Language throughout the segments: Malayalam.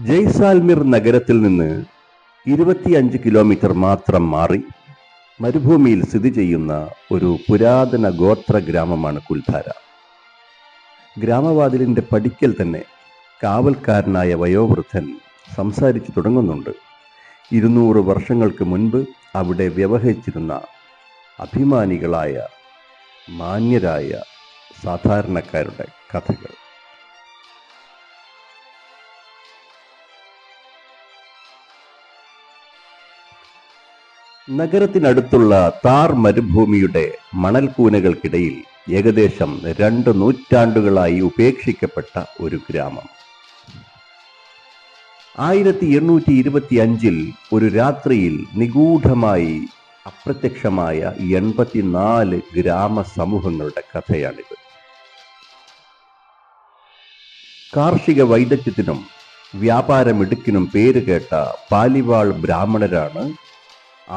ജയ്സാൽമിർ നഗരത്തിൽ നിന്ന് 25 കിലോമീറ്റർ മാത്രം മാറി മരുഭൂമിയിൽ സ്ഥിതി ചെയ്യുന്ന ഒരു പുരാതന ഗോത്ര ഗ്രാമമാണ് കുൽധാര. ഗ്രാമവാതിലിന്റെ പടിക്കൽ തന്നെ കാവൽക്കാരനായ വയോവൃദ്ധൻ സംസാരിച്ചു തുടങ്ങുന്നുണ്ട്. 200 വർഷങ്ങൾക്ക് മുൻപ് അവിടെ വ്യവഹരിച്ചിരുന്ന അഭിമാനികളായ മാന്യരായ സാധാരണക്കാരുടെ കഥകൾ. നഗരത്തിനടുത്തുള്ള താർ മരുഭൂമിയുടെ മണൽക്കൂനകൾക്കിടയിൽ ഏകദേശം 2 നൂറ്റാണ്ടുകളായി ഉപേക്ഷിക്കപ്പെട്ട ഒരു ഗ്രാമം. 1825 ഒരു രാത്രിയിൽ നിഗൂഢമായി അപ്രത്യക്ഷമായ 84 ഗ്രാമസമൂഹങ്ങളുടെ കഥയാണിത്. കാർഷിക വൈദഗ്ധ്യത്തിനും വ്യാപാരമിടുക്കിനും പേരുകേട്ട പാലിവാൾ ബ്രാഹ്മണരാണ്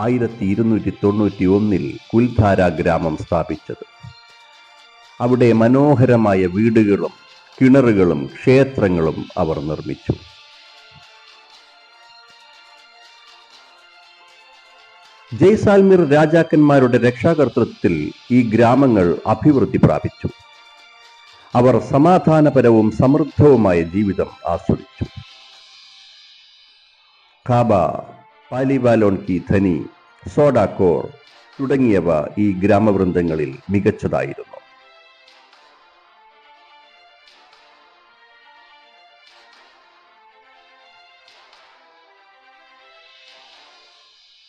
1291 കുൽധാര ഗ്രാമം സ്ഥാപിച്ചത്. അവിടെ മനോഹരമായ വീടുകളും കിണറുകളും ക്ഷേത്രങ്ങളും അവർ നിർമ്മിച്ചു. ജയ്സാൽമിർ രാജാക്കന്മാരുടെ രക്ഷാകർതൃത്വത്തിൽ ഈ ഗ്രാമങ്ങൾ അഭിവൃദ്ധി പ്രാപിച്ചു. അവർ സമാധാനപരവും സമൃദ്ധവുമായ ജീവിതം ആസ്വദിച്ചു. ഖാബ, പാലിവാലോൺ കി ധനി, സോഡാക്കോർ തുടങ്ങിയവ ഈ ഗ്രാമവൃന്ദങ്ങളിൽ മികച്ചതായിരുന്നു.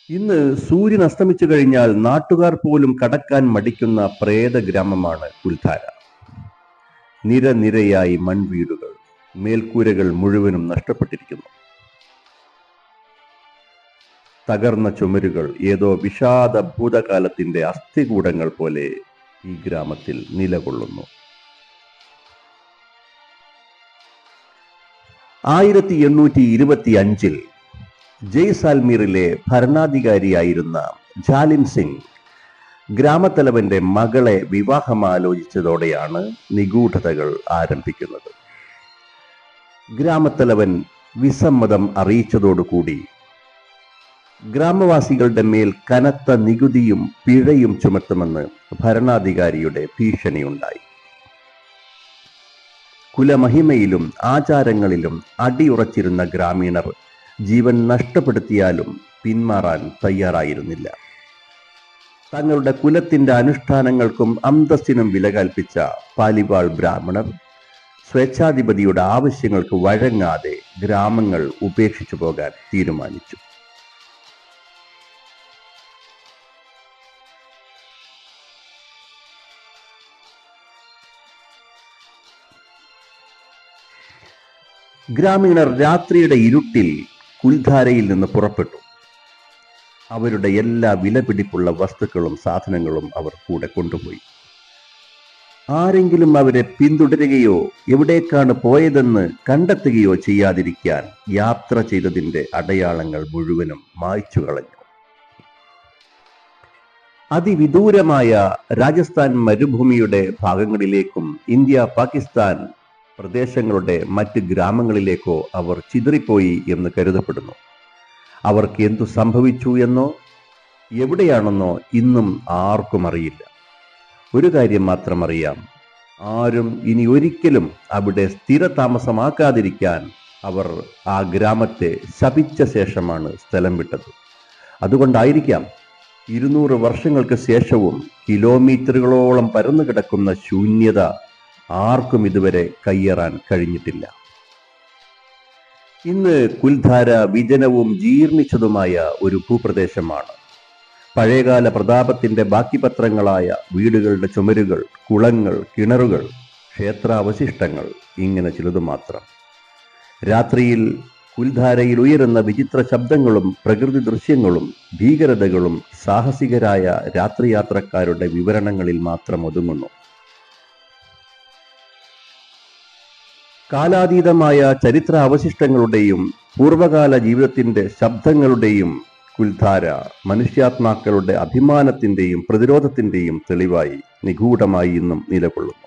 ഇന്ന് സൂര്യൻ അസ്തമിച്ചു കഴിഞ്ഞാൽ നാട്ടുകാർ പോലും കടക്കാൻ മടിക്കുന്ന പ്രേത ഗ്രാമമാണ് കുൽധാര. നിരനിരയായി മൺവീടുകൾ, മേൽക്കൂരകൾ മുഴുവനും നഷ്ടപ്പെട്ടിരിക്കുന്നു. തകർന്ന ചുമരുകൾ ഏതോ വിഷാദ ഭൂതകാലത്തിന്റെ അസ്ഥികൂടങ്ങൾ പോലെ ഈ ഗ്രാമത്തിൽ നിലകൊള്ളുന്നു. 1825 ജയ്സാൽമീറിലെ ഭരണാധികാരിയായിരുന്ന ജാലിം സിംഗ് ഗ്രാമത്തലവന്റെ മകളെ വിവാഹമാലോചിച്ചതോടെയാണ് നിഗൂഢതകൾ ആരംഭിക്കുന്നത്. ഗ്രാമത്തലവൻ വിസമ്മതം അറിയിച്ചതോടുകൂടി ഗ്രാമവാസികളുടെ മേൽ കനത്ത നികുതിയും പിഴയും ചുമത്തുമെന്ന് ഭരണാധികാരിയുടെ ഭീഷണിയുണ്ടായി. കുലമഹിമയിലും ആചാരങ്ങളിലും അടിയുറച്ചിരുന്ന ഗ്രാമീണർ ജീവൻ നഷ്ടപ്പെടുത്തിയാലും പിന്മാറാൻ തയ്യാറായിരുന്നില്ല. തങ്ങളുടെ കുലത്തിന്റെ അനുഷ്ഠാനങ്ങൾക്കും അന്തസ്സിനും വില കൽപ്പിച്ച പാലിവാൾ ബ്രാഹ്മണർ സ്വേച്ഛാധിപതിയുടെ ആവശ്യങ്ങൾക്ക് വഴങ്ങാതെ ഗ്രാമങ്ങൾ ഉപേക്ഷിച്ചു പോകാൻ തീരുമാനിച്ചു. ഗ്രാമീണർ രാത്രിയുടെ ഇരുട്ടിൽ കുൽധാരയിൽ നിന്ന് പുറപ്പെട്ടു. അവരുടെ എല്ലാ വിലപിടിപ്പുള്ള വസ്തുക്കളും സാധനങ്ങളും അവർ കൂടെ കൊണ്ടുപോയി. ആരെങ്കിലും അവരെ പിന്തുടരുകയോ എവിടേക്കാണ് പോയതെന്ന് കണ്ടെത്തുകയോ ചെയ്യാതിരിക്കാൻ യാത്ര ചെയ്തതിന്റെ അടയാളങ്ങൾ മുഴുവനും മായ്ച്ചു കളഞ്ഞു. അതിവിദൂരമായ രാജസ്ഥാൻ മരുഭൂമിയുടെ ഭാഗങ്ങളിലേക്കും ഇന്ത്യ പാകിസ്ഥാൻ പ്രദേശങ്ങളുടെ മറ്റ് ഗ്രാമങ്ങളിലേക്കോ അവർ ചിതറിപ്പോയി എന്ന് കരുതപ്പെടുന്നു. അവർക്ക് എന്തു സംഭവിച്ചു എന്നോ എവിടെയാണെന്നോ ഇന്നും ആർക്കും അറിയില്ല. ഒരു കാര്യം മാത്രം അറിയാം, ആരും ഇനി ഒരിക്കലും അവിടെ സ്ഥിരതാമസമാക്കാതിരിക്കാൻ അവർ ആ ഗ്രാമത്തെ ശപിച്ച ശേഷമാണ് സ്ഥലം വിട്ടത്. അതുകൊണ്ടായിരിക്കാം 200 വർഷങ്ങൾക്ക് ശേഷവും കിലോമീറ്ററുകളോളം പരന്നു കിടക്കുന്ന ശൂന്യത ആർക്കും ഇതുവരെ കയ്യേറാൻ കഴിഞ്ഞിട്ടില്ല. ഇന്ന് കുൽധാര വിജനവും ജീർണിച്ചതുമായ ഒരു ഭൂപ്രദേശമാണ്. പഴയകാല പ്രതാപത്തിന്റെ ബാക്കിപത്രങ്ങളായ വീടുകളുടെ ചുമരുകൾ, കുളങ്ങൾ, കിണറുകൾ, ക്ഷേത്രാവശിഷ്ടങ്ങൾ, ഇങ്ങനെ ചിലതു മാത്രം. രാത്രിയിൽ കുൽധാരയിൽ ഉയരുന്ന വിചിത്ര ശബ്ദങ്ങളും പ്രകൃതി ദൃശ്യങ്ങളും ഭീകരതകളും സാഹസികരായ രാത്രിയാത്രക്കാരുടെ വിവരണങ്ങളിൽ മാത്രം ഒതുങ്ങുന്നു. കാലാതീതമായ ചരിത്ര അവശിഷ്ടങ്ങളുടെയും പൂർവകാല ജീവിതത്തിന്റെ ശബ്ദങ്ങളുടെയും കുൽധാര മനുഷ്യാത്മാക്കളുടെ അഭിമാനത്തിന്റെയും പ്രതിരോധത്തിന്റെയും തെളിവായി നിഗൂഢമായി ഇന്നും നിലകൊള്ളുന്നു.